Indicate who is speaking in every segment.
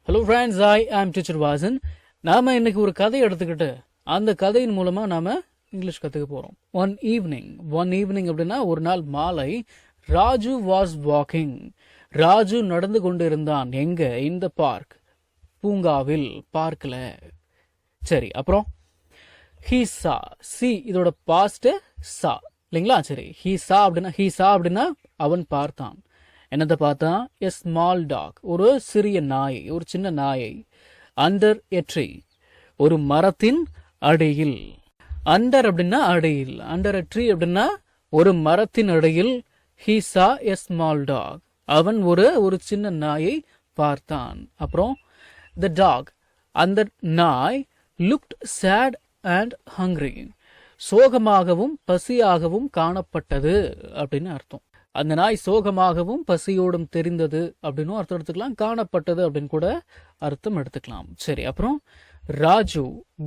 Speaker 1: Hello friends, ஐ ஆம் teacher Vasan. நாம் இன்னைக்கு ஒரு கதையை எடுத்துக்கிட்டு அந்த கதையின் மூலமாக நாம் இங்கிலீஷ் கற்றுக்க போகிறோம். ஒன் ஈவினிங் அப்படின்னா ஒரு நாள் மாலை, ராஜு வாஸ் வாக்கிங். ராஜு நடந்து கொண்டு இருந்தான். எங்க? இந்த பார்க், பூங்காவில், பார்க்கில். சரி, அப்புறம் ஹீ சா. சி இதோட பாஸ்ட் சா இல்லைங்களா? சரி, ஹீ சா அப்படின்னா அவன் பார்த்தான். என்னத்தை பார்த்தான்? எ ஸ்மால் டாக், ஒரு சிறிய நாய், ஒரு சின்ன நாயை. அண்டர் எ ட்ரீ, ஒரு மரத்தின் அடியில். அண்டர் அப்படின்னா அடியில், அண்டர் எ ட்ரீ அப்படின்னா ஒரு மரத்தின் அடியில். ஹீ சா எ ஸ்மால் டாக், அவன் ஒரு சின்ன நாயை பார்த்தான். அப்புறம் த டாக், அந்த நாய், லுக்ட் சேட் அண்ட் ஹங்க்ரி, சோகமாகவும் பசியாகவும் காணப்பட்டது அப்படின்னு அர்த்தம். அந்த நாய் சோகமாகவும் பசியோடும் தெரிந்தது அப்படின்னு அர்த்தம் எடுத்துக்கலாம். காணப்பட்டது அப்படின்னு கூட அர்த்தம் எடுத்துக்கலாம். சரி, அப்புறம் ராஜு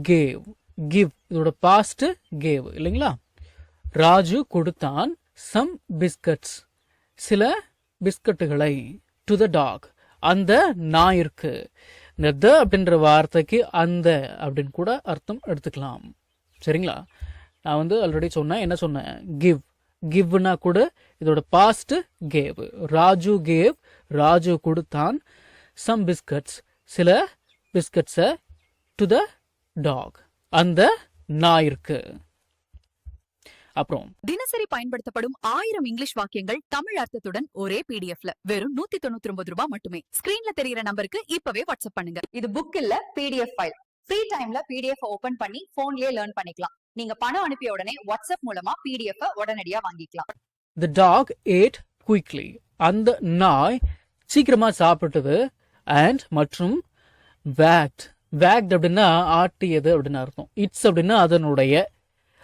Speaker 1: கேவ். கிவ் இதோட பாஸ்ட் கேவ் இல்லைங்களா? ராஜு கொடுத்தான். சம் பிஸ்கட்ஸ், சில பிஸ்கட்டுகளை. டு த டாக், அந்த நாயிற்கு. இந்த த அப்படின்ற வார்த்தைக்கு அந்த அப்படின்னு கூட அர்த்தம் எடுத்துக்கலாம். சரிங்களா? நான் ஆல்ரெடி சொன்னேன். என்ன சொன்னேன்? கிவ். கிவ்னா கூட இதோட past gave. Raju gave, Raju கொடுத்தான். சம் பிஸ்கட்ஸ், சில பிஸ்கட்ஸை. டு த டாக், அந்த நாயிற்கு. அப்புறம்
Speaker 2: தினசரி பயன்படுத்தப்படும் 1000 இங்கிலீஷ் வாக்கியங்கள் தமிழ் அர்த்தத்துடன் ஒரே பிடிஎஃப்ல வெறும் 199 ரூபாய் மட்டுமே. ஸ்கிரீன்ல தெரியுற நம்பருக்கு இப்பவே வாட்ஸ்அப் பண்ணுங்க.
Speaker 3: இது புக் இல்ல, பிடிஎஃப் ஃபைல். ஃப்ரீ டைம்ல பிடிஎஃப் ஓபன் பண்ணி போன்லயே லேர்ன் பண்ணிக்கலாம். நீங்க பணம் அனுப்பிய உடனே வாட்ஸ்அப் மூலமா பிடிஎஃப் உடனடியா வாங்கிக்கலாம்.
Speaker 1: The dog ate quickly, அந்த நாய் சீக்கிரமா சாப்பிட்டது. and மற்றும் wagged. wagged அப்படின்னா ஆட்டியது அப்படின்னு அர்த்தம். இட்ஸ் அப்படின்னா அதனுடைய.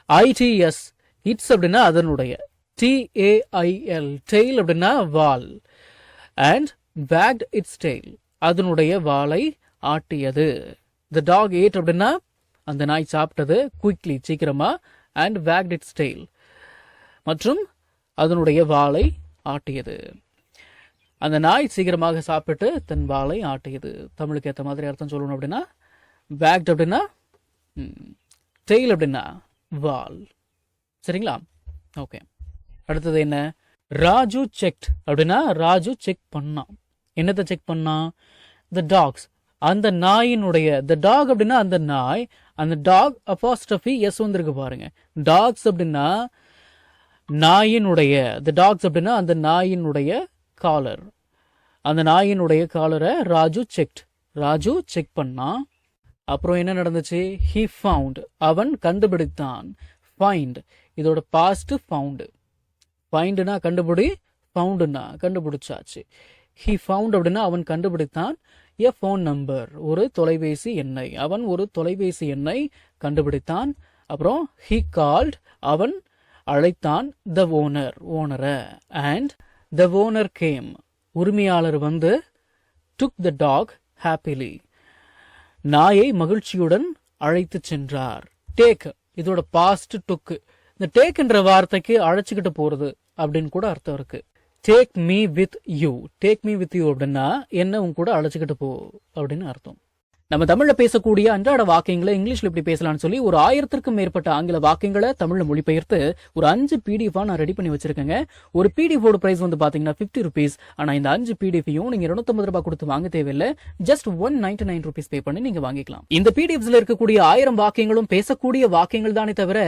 Speaker 1: its, இட்ஸ் அப்படின்னா அதனுடைய. tail, tail அப்படின்னா வால். and wagged its tail, அதனுடைய வாலை ஆட்டியது. The dog ate அப்படின்னா அந்த நாய் சாப்பிட்டது. குயிக்லி சீக்கிரமா. and wagged its tail, மற்றும் அதனுடைய வாளை ஆட்டியது. அந்த நாய் சீக்கிரமாக சாப்பிட்டு தன் வாளை ஆட்டியது. தமிழுக்கு ஏற்ற மாதிரி அர்த்தம் சொல்லணும் அப்படின்னா wagged அப்படின்னா tail அப்படின்னா வால். சரிங்களா? ஓகே, அடுத்தது என்ன? ராஜு செக்ட் அப்படின்னா ராஜு செக் பண்ணான். என்னத்தை செக் பண்ணான்? த டாக்ஸ், அந்த நாயினுடைய. த டாக் அப்படின்னா அந்த நாய். அந்த டாக் அப்பாஸ்ட்ரஃபி எஸ் வந்திருக்கு பாருங்க. டாக்ஸ் அப்படின்னா நாயினுடைய. த டாக்ஸ் அப்படின்னா அந்த நாயினுடைய காலர். அந்த நாயினுடைய காலரை ராஜு செக்ட், ராஜு செக் பண்ணான். அப்புறம் என்ன நடந்துச்சு? ஹி ஃபவுண்ட், அவன் கண்டுபிடித்தான். ஃபைண்ட் இதோட பாஸ்ட் ஃபவுண்ட். ஃபைண்டுனா கண்டுபிடி, ஃபவுண்டுனா கண்டுபிடிச்சாச்சு. ஹி ஃபவுண்ட் அப்படின்னா அவன் கண்டுபிடித்தான். எ ஃபோன் நம்பர், ஒரு தொலைபேசி எண்ணை. அவன் ஒரு தொலைபேசி எண்ணை கண்டுபிடித்தான். அப்புறம் ஹி கால்ட், அவன் அழைத்தான். த ஓனர், ஓனரை. அண்ட் த ஓனர் கேம், உரிமையாளர் வந்து. டுக் த டாக் ஹாப்பிலி, நாயை மகிழ்ச்சியுடன் அழைத்து சென்றார். டேக் இதோட பாஸ்ட் டுக். இந்த டேக் என்ற வார்த்தைக்கு அழைச்சிக்கிட்டு போறது அப்படின்னு கூட அர்த்தம் இருக்கு. Take me with you, take me with you அப்படின்னா என்ன உன் கூட அழைச்சிக்கிட்டு போ அப்படின்னு அர்த்தம். நம்ம தமிழ்ல பேசக்கூடிய அன்றாட வாக்கியங்களை இங்கிலீஷ்ல எப்படி பேசலாம்னு சொல்லி ஒரு 1000க்கும் மேற்பட்ட ஆங்கில வாக்கியங்களை தமிழ்ல மொழிபெயர்த்து ஒரு 5 PDF நான் ரெடி பண்ணி வச்சிருக்கேங்க. ஒரு PDF ஓட பிரைஸ் வந்து பாத்தீங்கன்னா 50 rupees. ஆனா இந்த 5 PDFையும் நீங்க 250 ரூபாய் கொடுத்து வாங்க தேவையில்லை. ஜஸ்ட் 199 rupees பே பண்ணி நீங்க வாங்கிக்கலாம். இந்த PDFஸ்ல இருக்கக்கூடிய 1000 வாக்கியங்களும் பேசக்கூடிய வாக்கியங்கள் தானே தவிர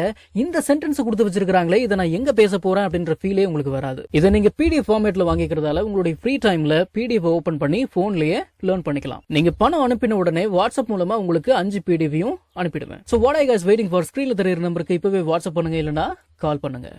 Speaker 1: இந்த சென்டென்ஸ் கொடுத்து வச்சிருக்காங்களே இதை நான் எங்க பேச போறேன் அப்படின்ற ஃபீலே உங்களுக்கு வராது. இதை நீங்க PDF ஃபார்மேட்ல வாங்கிக்கிறதால உங்களுடைய ஃப்ரீ டைம்ல PDF ஓபன் பண்ணி போன்லயே லேர்ன் பண்ணிக்கலாம். நீங்க பணம் அனுப்பின உடனே வாட்ஸ்அப் மூலமா உங்களுக்கு 5 PDFையும் அனுப்பிடுவேன். So what are you guys waiting for? ஸ்கிரீன்ல தெரியுற நம்பருக்கு இப்பவே வாட்ஸ்அப் பண்ணுங்க, இல்லனா கால் பண்ணுங்க.